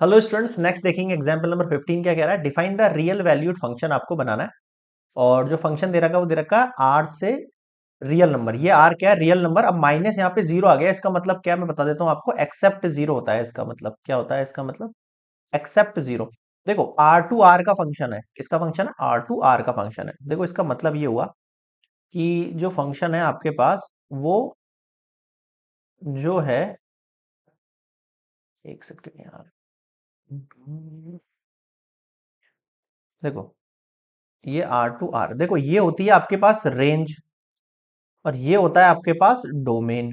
Hello students, next देखेंगे example number 15। क्या कह रहा है? Define the real valued function आपको बनाना है। और जो फंक्शन दे रखा है वो दे रखा है आर से रियल नंबर। ये आर क्या है? Real number. अब माइनस यहाँ पे जीरो आ गया, इसका मतलब क्या मैं बता देता हूँ आपको। एक्सेप्ट जीरो होता है इसका मतलब। क्या होता है इसका मतलब? Except zero. देखो, आर टू आर का फंक्शन है। किसका फंक्शन है? आर टू आर का फंक्शन है। देखो, इसका मतलब ये हुआ कि जो फंक्शन है आपके पास वो जो है, एक सेकंड यार। देखो, ये आर टू आर, देखो ये होती है आपके पास रेंज, और ये होता है आपके पास डोमेन।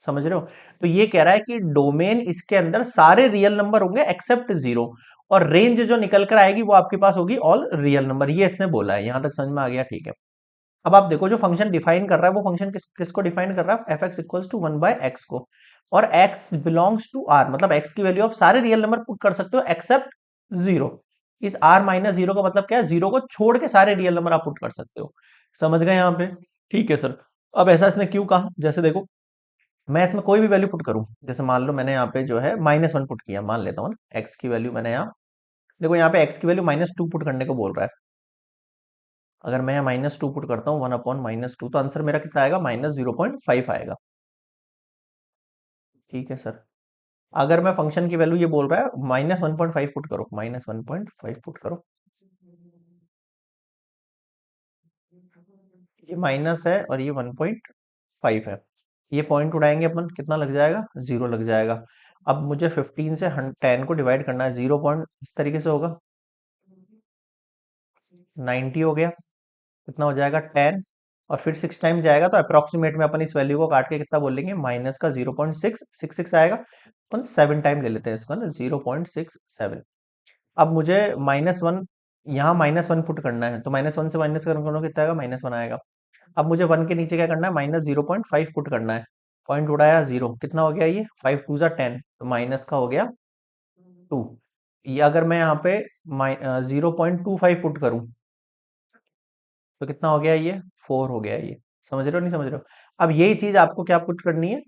समझ रहे हो? तो ये कह रहा है कि डोमेन, इसके अंदर सारे रियल नंबर होंगे एक्सेप्ट जीरो, और रेंज जो निकल कर आएगी वो आपके पास होगी ऑल रियल नंबर। ये इसने बोला है। यहां तक समझ में आ गया? ठीक है। अब आप देखो, जो फंक्शन डिफाइन कर रहा है वो फंक्शन किसको डिफाइन कर रहा है? F X equals to one by X को। और एक्स बिलोंग्स टू आर, मतलब एक्स की वैल्यू आप सारे रियल नंबर पुट कर सकते हो एक्सेप्ट जीरो। इस आर माइनस जीरो का मतलब क्या है? जीरो को छोड़ के सारे रियल नंबर आप पुट कर सकते हो। समझ गए यहाँ पे? ठीक है सर। अब ऐसा इसने क्यों कहा? जैसे देखो, मैं इसमें कोई भी वैल्यू पुट करूं, जैसे मान लो मैंने यहाँ पे जो है माइनस वन पुट किया, मान लेता हूँ ना। एक्स की वैल्यू मैंने यहाँ, देखो यहाँ पे एक्स की वैल्यू माइनस टू पुट करने को बोल रहा है। अगर मैं यहाँ माइनस टू पुट करता हूँ, वन अपॉन माइनस टू, तो आंसर मेरा कितना आएगा? माइनस 0.5 आएगा। ठीक है सर। अगर मैं फंक्शन की वैल्यू, ये बोल रहा है माइनस 1.5 पुट करो, माइनस 1.5 पुट करो, ये माइनस है और ये 1.5 है। ये पॉइंट उड़ाएंगे अपन, कितना लग जाएगा? जीरो लग जाएगा। अब मुझे 15 से 10 को डिवाइड करना है, जीरो पॉइंट इस तरीके से होगा, 90 हो गया। कितना हो जाएगा? 10। और फिर 6 टाइम जाएगा, तो अप्रोक्सीमेट में अपन इस वैल्यू को काट के कितना बोल लेंगे? माइनस का 0.666 आएगा। अपन 7 टाइम ले लेते हैं इसको ना, 0.67। अब मुझे माइनस वन, यहाँ माइनस वन पुट करना है, तो माइनस वन से माइनस करो, कितना आएगा? माइनस वन आएगा। अब मुझे वन के नीचे क्या करना है? माइनस 0.5 पुट करना है। पॉइंट उड़ाया, जीरो। कितना हो गया ये? 5 टू 10, तो माइनस का हो गया 2। ये अगर मैं यहाँ पे 0.25 पुट करूं, तो कितना हो गया ये? 4 हो गया ये। समझ रहे हो नहीं समझ रहे हो? अब यही चीज आपको क्या पुट करनी है?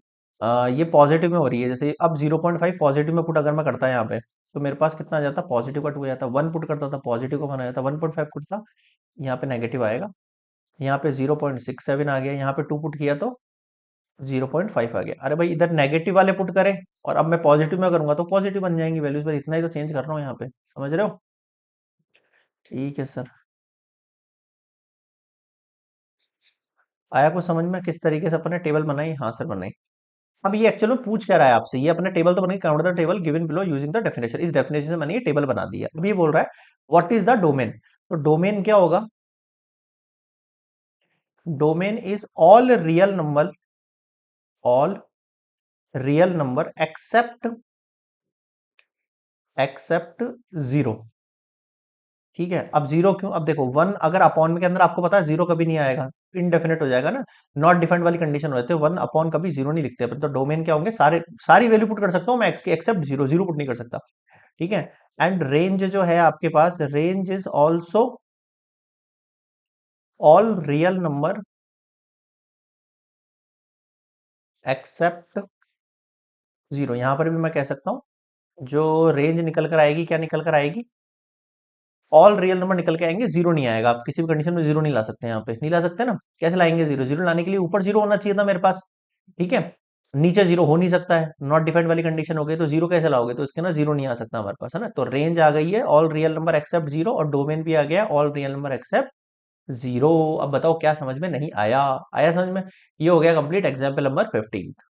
ये पॉजिटिव में हो रही है। जैसे अब 0.5 पॉजिटिव में पुट अगर मैं करता यहाँ पे, तो मेरे पास कितना आ जाता? पॉजिटिव का 2 आ जाता। वन पुट करता था, पॉजिटिव का 1 आ जाता। 1.5 पुट था, यहाँ पे नेगेटिव आएगा। यहाँ पे 0.67 आ गया, यहाँ पे 2 पुट किया तो 0.5 आ गया। अरे भाई, इधर नेगेटिव वाले पुट करें और अब मैं पॉजिटिव में करूंगा तो पॉजिटिव बन जाएंगी वैल्यूज, बस इतना ही तो चेंज कर रहा हूँ यहाँ पे। समझ रहे हो? ठीक है सर। आया कुछ समझ में? किस तरीके से अपने टेबल बनाई? हाँ सर, बनाई। अब ये एक्चुअली में पूछ क्या रहा है आपसे? ये अपने टेबल तो बन गई, count the table given below using the definition. इस डेफिनेशन से मैंने ये टेबल बना दिया। अब ये बोल रहा है व्हाट इज द डोमेन। तो डोमेन क्या होगा? Domain is all real number except zero. ठीक है। अब जीरो क्यों? अब देखो, वन अगर अपॉन में के अंदर आपको पता है जीरो कभी नहीं आएगा, इनडेफिनेट हो जाएगा ना। नॉट डिफाइंड वाली कंडीशन होती है, वन अपॉन कभी जीरो नहीं लिखते अपन। तो डोमेन क्या होंगे? सारी वैल्यू पुट कर सकता हूँ मैं एक्स की, एक्सेप्ट जीरो, जीरो पुट नहीं कर सकता। ठीक है। एंड रेंज जो है आपके पास, range is also all real number except zero. यहां पर भी मैं कह सकता हूं जो रेंज निकल कर आएगी, क्या निकल कर आएगी? ऑल रियल नंबर निकल के आएंगे, जीरो नहीं आएगा। आप किसी भी कंडीशन में जीरो नहीं ला सकते, यहाँ पे नहीं ला सकते ना। कैसे लाएंगे जीरो? जीरो लाने के लिए ऊपर जीरो होना चाहिए था मेरे पास। ठीक है। नीचे जीरो हो नहीं सकता है, नॉट डिफाइंड वाली कंडीशन हो गई, तो जीरो कैसे लाओगे? तो इसके ना जीरो नहीं आ सकता हमारे पास, है ना। तो रेंज आ गई है all real number except zero, और डोमेन भी आ गया all real number except zero. अब बताओ क्या समझ में नहीं आया? आया समझ में? ये हो गया कंप्लीट एग्जाम्पल नंबर 15।